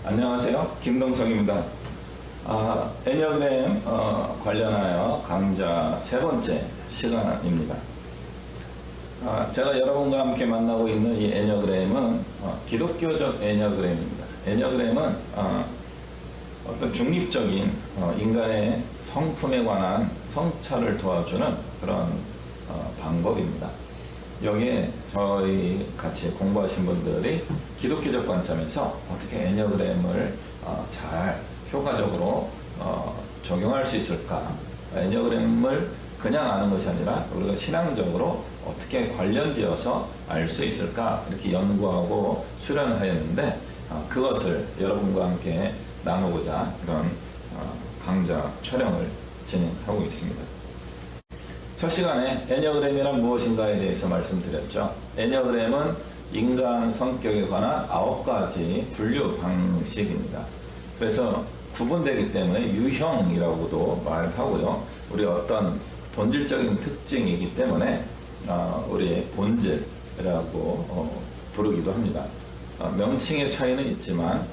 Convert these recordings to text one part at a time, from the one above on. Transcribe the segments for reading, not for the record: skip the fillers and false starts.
안녕하세요. 김동석입니다. 애니어그램 관련하여 강좌 세 번째 시간입니다. 제가 여러분과 함께 만나고 있는 이 애니어그램은 기독교적 애니어그램입니다. 애니어그램은 어떤 중립적인 인간의 성품에 관한 성찰을 도와주는 그런 방법입니다. 여기에 저희 같이 공부하신 분들이 기독교적 관점에서 어떻게 애니어그램을 잘 효과적으로 적용할 수 있을까? 애니어그램을 그냥 아는 것이 아니라 우리가 신앙적으로 어떻게 관련되어서 알 수 있을까? 이렇게 연구하고 수련하였는데 그것을 여러분과 함께 나누고자 이런 강좌 촬영을 진행하고 있습니다. 첫 시간에 애니어그램이란 무엇인가에 대해서 말씀드렸죠. 애니어그램은 인간 성격에 관한 9가지 분류 방식입니다. 그래서 구분되기 때문에 유형이라고도 말하고요. 우리 어떤 본질적인 특징이기 때문에 우리의 본질이라고 부르기도 합니다. 명칭의 차이는 있지만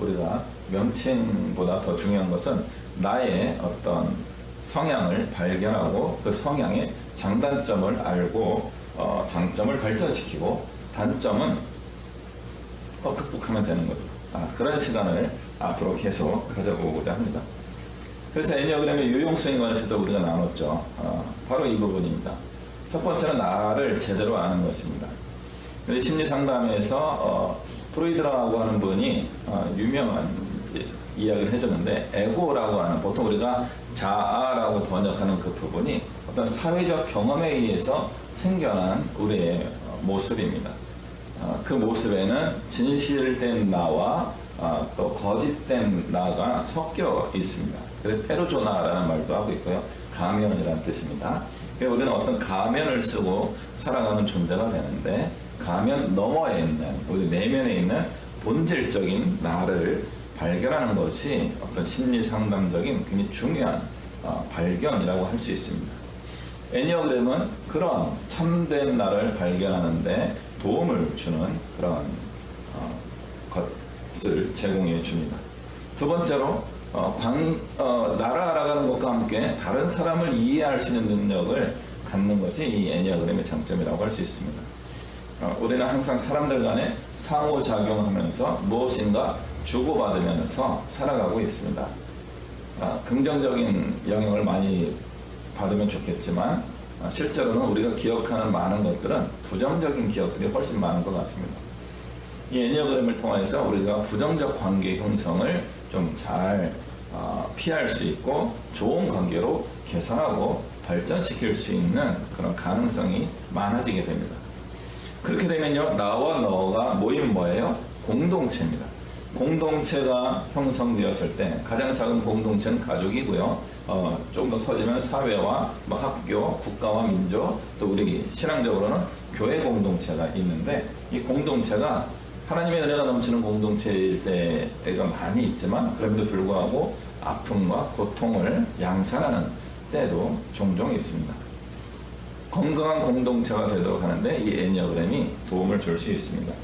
우리가 명칭보다 더 중요한 것은 나의 어떤 성향을 발견하고 그 성향의 장단점을 알고 장점을 발전시키고 단점은 극복하면 되는 거죠. 그런 시간을 앞으로 계속 가져보고자 합니다. 그래서 애니어그램의 유용성에 관해서도 우리가 나눴죠. 바로 이 부분입니다. 첫 번째는 나를 제대로 아는 것입니다. 심리 상담에서 프로이드라고 하는 분이 유명한 이야기를 해줬는데, 에고라고 하는, 보통 우리가 자아라고 번역하는 그 부분이 어떤 사회적 경험에 의해서 생겨난 우리의 모습입니다. 그 모습에는 진실된 나와 또 거짓된 나가 섞여 있습니다. 그래서 페르조나라는 말도 하고 있고요. 가면이라는 뜻입니다. 그래서 우리는 어떤 가면을 쓰고 살아가는 존재가 되는데, 가면 너머에 있는, 우리 내면에 있는 본질적인 나를 발견하는 것이 어떤 심리 상담적인 굉장히 중요한 발견이라고 할 수 있습니다. 애니어그램은 그런 참된 나를 발견하는데 도움을 주는 그런 것을 제공해 줍니다. 두 번째로 나를 알아가는 것과 함께 다른 사람을 이해할 수 있는 능력을 갖는 것이 이 애니어그램의 장점이라고 할 수 있습니다. 우리는 항상 사람들 간에 상호작용하면서 무엇인가 주고받으면서 살아가고 있습니다. 긍정적인 영향을 많이 받으면 좋겠지만 실제로는 우리가 기억하는 많은 것들은 부정적인 기억들이 훨씬 많은 것 같습니다. 이 애니어그램을 통해서 우리가 부정적 관계 형성을 좀 잘 피할 수 있고 좋은 관계로 개선하고 발전시킬 수 있는 그런 가능성이 많아지게 됩니다. 그렇게 되면요, 나와 너가 모이면 뭐예요? 공동체입니다. 공동체가 형성되었을 때 가장 작은 공동체는 가족이고요. 좀 더 커지면 사회와 학교, 국가와 민족, 또 우리 신앙적으로는 교회 공동체가 있는데, 이 공동체가 하나님의 은혜가 넘치는 공동체일 때가 많이 있지만 그럼에도 불구하고 아픔과 고통을 양산하는 때도 종종 있습니다. 건강한 공동체가 되도록 하는데 이 애니어그램이 도움을 줄 수 있습니다.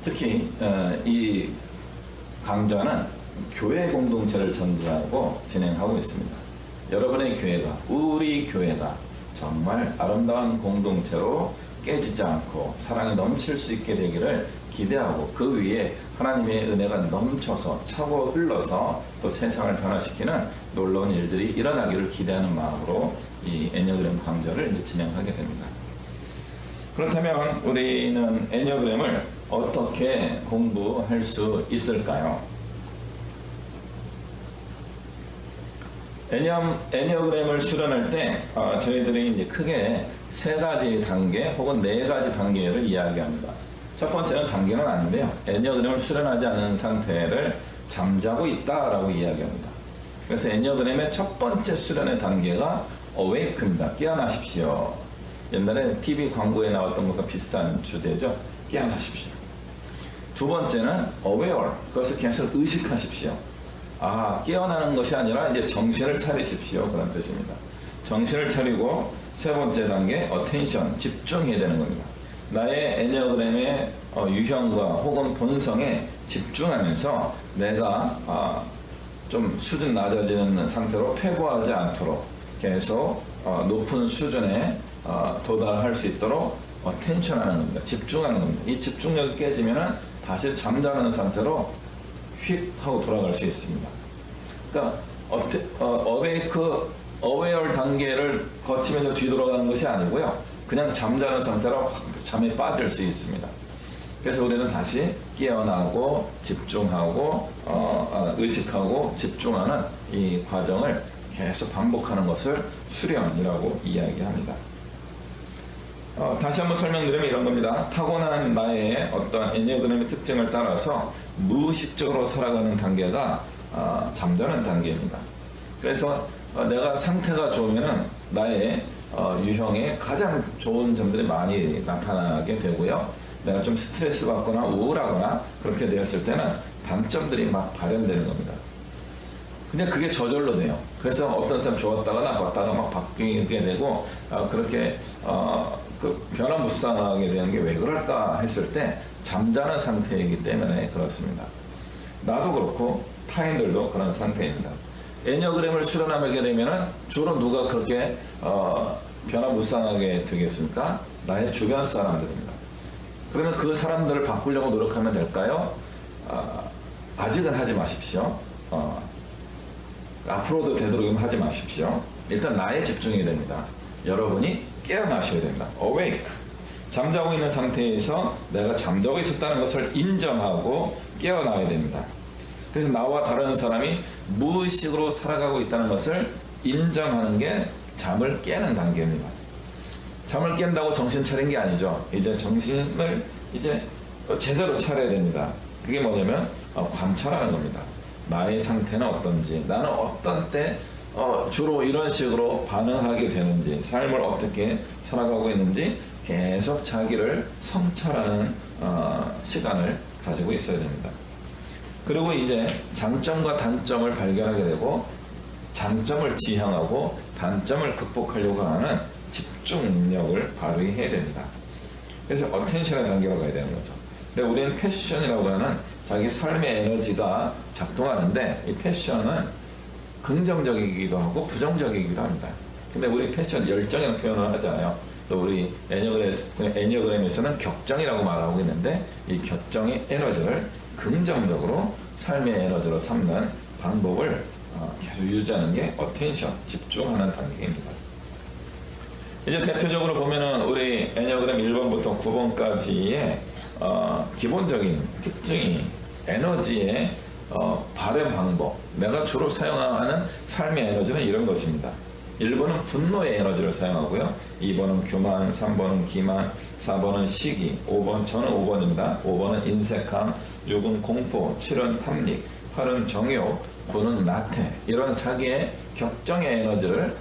특히 이 강좌는 교회 공동체를 전제하고 진행하고 있습니다. 여러분의 교회가, 우리 교회가 정말 아름다운 공동체로 깨지지 않고 사랑이 넘칠 수 있게 되기를 기대하고, 그 위에 하나님의 은혜가 넘쳐서 차고 흘러서 또 세상을 변화시키는 놀라운 일들이 일어나기를 기대하는 마음으로 이 애니어그램 강좌를 이제 진행하게 됩니다. 그렇다면 우리는 애니어그램을 어떻게 공부할 수 있을까요? 애니어그램을 수련할 때 저희들이 이제 크게 3가지 단계 혹은 4가지 단계를 이야기합니다. 첫 번째는 단계는 아닌데요. 애니어그램을 수련하지 않은 상태를 잠자고 있다라고 이야기합니다. 그래서 애니어그램의 첫 번째 수련의 단계가 awake입니다. 깨어나십시오. 옛날에 TV 광고에 나왔던 것과 비슷한 주제죠. 깨어나십시오. 두 번째는 aware, 그것을 계속 의식하십시오. 깨어나는 것이 아니라 이제 정신을 차리십시오. 그런 뜻입니다. 정신을 차리고 세 번째 단계 attention, 집중해야 되는 겁니다. 나의 애니어그램의 유형과 혹은 본성에 집중하면서 내가 좀 수준 낮아지는 상태로 퇴보하지 않도록 계속 높은 수준에 도달할 수 있도록 텐션하는 겁니다. 집중하는 겁니다. 이 집중력이 깨지면 다시 잠자는 상태로 휙 하고 돌아갈 수 있습니다. 그러니까 어웨이얼 단계를 거치면서 뒤돌아가는 것이 아니고요. 그냥 잠자는 상태로 확 잠에 빠질 수 있습니다. 그래서 우리는 다시 깨어나고 집중하고 의식하고 집중하는 이 과정을 계속 반복하는 것을 수련이라고 이야기합니다. 다시 한번 설명드리면 이런 겁니다. 타고난 나의 어떤 애니어그램의 특징을 따라서 무의식적으로 살아가는 단계가 잠자는 단계입니다. 그래서 내가 상태가 좋으면 나의 유형에 가장 좋은 점들이 많이 나타나게 되고요. 내가 좀 스트레스 받거나 우울하거나 그렇게 되었을 때는 단점들이 막 발현되는 겁니다. 근데 그게 저절로 돼요. 그래서 어떤 사람 좋았다가 나빴다가 막 바뀌게 되고 그렇게 그 변화무쌍하게 되는 게 왜 그럴까 했을 때 잠자는 상태이기 때문에 그렇습니다. 나도 그렇고 타인들도 그런 상태입니다. 애니어그램을 수련하게 되면은 주로 누가 그렇게 변화무쌍하게 되겠습니까? 나의 주변 사람들입니다. 그러면 그 사람들을 바꾸려고 노력하면 될까요? 아직은 하지 마십시오. 앞으로도 되도록이면 하지 마십시오. 일단 나에 집중해야 됩니다. 여러분이 깨어나셔야 됩니다. Awake. 잠자고 있는 상태에서 내가 잠자고 있었다는 것을 인정하고 깨어나야 됩니다. 그래서 나와 다른 사람이 무의식으로 살아가고 있다는 것을 인정하는 게 잠을 깨는 단계입니다. 잠을 깬다고 정신 차린 게 아니죠. 이제 정신을 이제 제대로 차려야 됩니다. 그게 뭐냐면 관찰하는 겁니다. 나의 상태는 어떤지, 나는 어떤 때 주로 이런 식으로 반응하게 되는지, 삶을 어떻게 살아가고 있는지 계속 자기를 성찰하는 시간을 가지고 있어야 됩니다. 그리고 이제 장점과 단점을 발견하게 되고 장점을 지향하고 단점을 극복하려고 하는 집중 능력을 발휘해야 됩니다. 그래서 어텐션의 단계로 가야 되는 거죠. 근데 우리는 패션이라고 하는 자기 삶의 에너지가 작동하는데 이 패션은 긍정적이기도 하고 부정적이기도 합니다. 근데 우리 패션 열정이라는 표현을 하잖아요. 또 우리 애니어그램에서는 격정이라고 말하고 있는데 이 격정의 에너지를 긍정적으로 삶의 에너지로 삼는 방법을 계속 유지하는 게 어텐션, 집중하는 단계입니다. 이제 대표적으로 보면은 우리 애니어그램 1번부터 9번까지의 기본적인 특징이 에너지의 발현 방법, 내가 주로 사용하는 삶의 에너지는 이런 것입니다. 1번은 분노의 에너지를 사용하고요. 2번은 교만, 3번은 기만, 4번은 시기, 5번, 저는 5번입니다. 5번은 인색함, 6은 공포, 7은 탐닉, 8은 정욕, 9는 나태. 이런 자기의 격정의 에너지를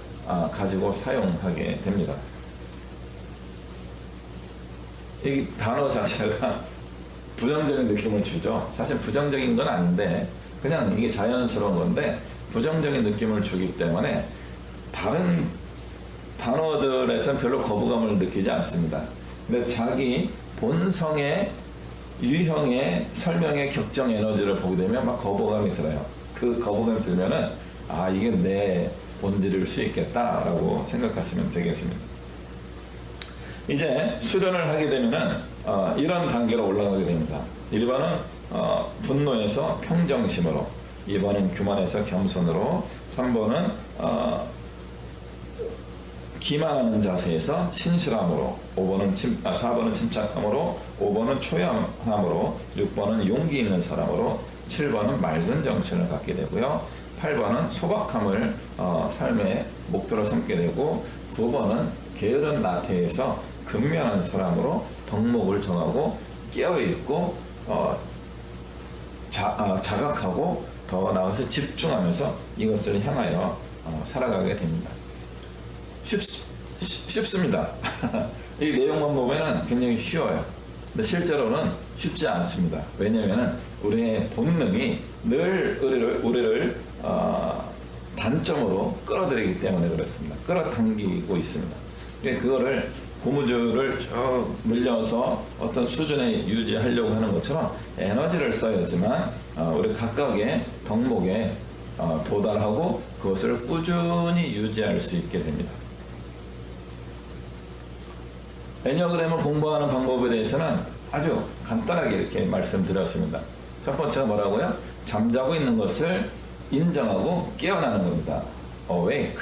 가지고 사용하게 됩니다. 이 단어 자체가 부정적인 느낌을 주죠. 사실 부정적인 건 아닌데 그냥 이게 자연스러운 건데 부정적인 느낌을 주기 때문에 다른 단어들에서는 별로 거부감을 느끼지 않습니다. 근데 자기 본성의 유형의 설명의 격정 에너지를 보게 되면 막 거부감이 들어요. 그 거부감이 들면은 이게 내 본질일 수 있겠다라고 생각하시면 되겠습니다. 이제 수련을 하게 되면은 이런 단계로 올라가게 됩니다. 1번은 분노에서 평정심으로, 2번은 교만에서 겸손으로, 3번은 기만하는 자세에서 신실함으로, 4번은 침착함으로, 5번은 초연함으로, 6번은 용기 있는 사람으로, 7번은 맑은 정신을 갖게 되고요. 8번은 소박함을 삶의 목표로 삼게 되고, 9번은 게으른 나태에서 근면한 사람으로 덕목을 정하고 깨어있고 자각하고 더 나아가서 집중하면서 이것을 향하여 살아가게 됩니다. 쉽습니다. 이 내용만 보면 굉장히 쉬워요. 근데 실제로는 쉽지 않습니다. 왜냐하면 우리의 본능이 늘 우리를 단점으로 끌어들이기 때문에 그렇습니다. 끌어당기고 있습니다. 그거를 고무줄을 쭉 늘려서 어떤 수준에 유지하려고 하는 것처럼 에너지를 써야지만 우리 각각의 덕목에 도달하고 그것을 꾸준히 유지할 수 있게 됩니다. 애니어그램을 공부하는 방법에 대해서는 아주 간단하게 이렇게 말씀드렸습니다. 첫 번째가 뭐라고요? 잠자고 있는 것을 인정하고 깨어나는 겁니다. Awake.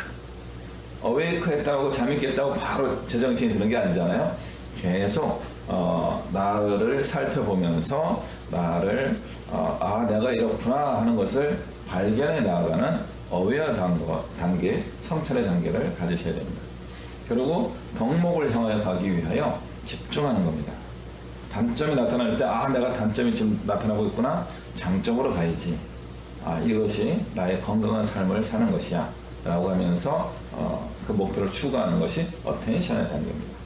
Awake 했다고 잠이 깼다고 바로 제정신이 드는 게 아니잖아요. 계속 나를 살펴보면서 나를 내가 이렇구나 하는 것을 발견해 나아가는 어웨어 단계, 성찰의 단계를 가지셔야 됩니다. 그리고 덕목을 향하여 가기 위하여 집중하는 겁니다. 단점이 나타날 때 내가 단점이 지금 나타나고 있구나. 장점으로 가야지. 이것이 나의 건강한 삶을 사는 것이야 라고 하면서 그 목표를 추구하는 것이 어텐션의 단계입니다.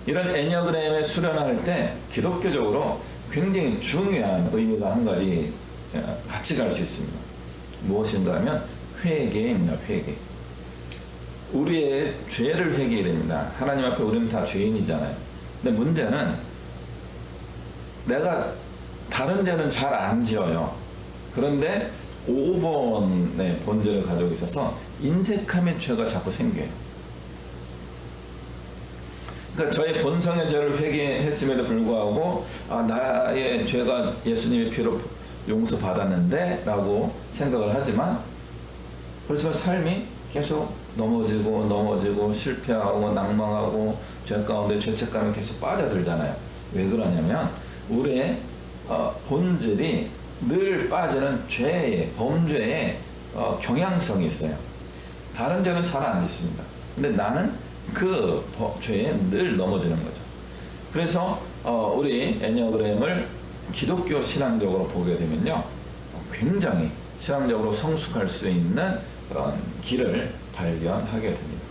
이런 애니어그램에 수련할 때 기독교적으로 굉장히 중요한 의미가 한 가지 같이 갈 수 있습니다. 무엇인가 하면 회개입니다. 회개. 우리의 죄를 회개해야 됩니다. 하나님 앞에 우리는 다 죄인이잖아요. 근데 문제는 내가 다른 죄는 잘 안 지어요. 그런데 5번의 본질을 가지고 있어서 인색함의 죄가 자꾸 생겨요. 그러니까 저의 본성의 죄를 회개했음에도 불구하고 나의 죄가 예수님의 피로 용서받았는데 라고 생각을 하지만 그렇지만 삶이 계속 넘어지고 실패하고 낭망하고 죄 가운데 죄책감에 계속 빠져들잖아요. 왜 그러냐면 우리의 본질이 늘 빠지는 죄의 범죄의 경향성이 있어요. 다른 죄는 잘 안 짓습니다. 근데 나는 그 죄에 늘 넘어지는 거죠. 그래서 우리 애니어그램을 기독교 신앙적으로 보게 되면요, 굉장히 신앙적으로 성숙할 수 있는 그런 길을 발견하게 됩니다.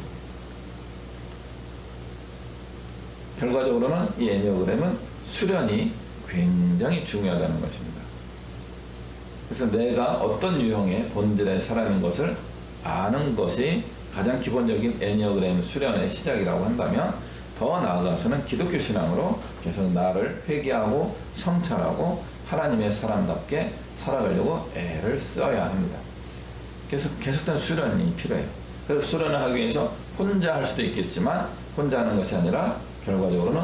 결과적으로는 이 애니어그램은 수련이 굉장히 중요하다는 것입니다. 그래서 내가 어떤 유형의 본질의 사람인 것을 아는 것이 가장 기본적인 애니어그램 수련의 시작이라고 한다면 더 나아가서는 기독교 신앙으로 계속 나를 회개하고 성찰하고 하나님의 사람답게 살아가려고 애를 써야 합니다. 계속된 수련이 필요해요. 그래서 수련을 하기 위해서 혼자 할 수도 있겠지만 혼자 하는 것이 아니라 결과적으로는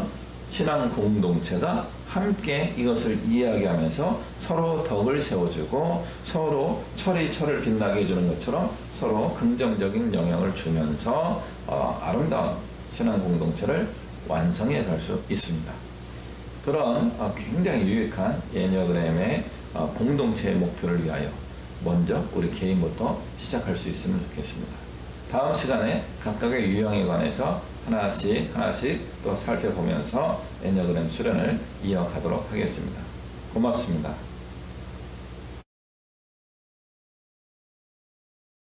신앙 공동체가 함께 이것을 이야기하면서 서로 덕을 세워주고 서로 철이 철을 빛나게 해주는 것처럼 서로 긍정적인 영향을 주면서 아름다운 신앙 공동체를 완성해 갈 수 있습니다. 그런 굉장히 유익한 애니어그램의 공동체의 목표를 위하여 먼저 우리 개인부터 시작할 수 있으면 좋겠습니다. 다음 시간에 각각의 유형에 관해서 하나씩 또 살펴보면서 애니어그램 수련을 이어가도록 하겠습니다. 고맙습니다.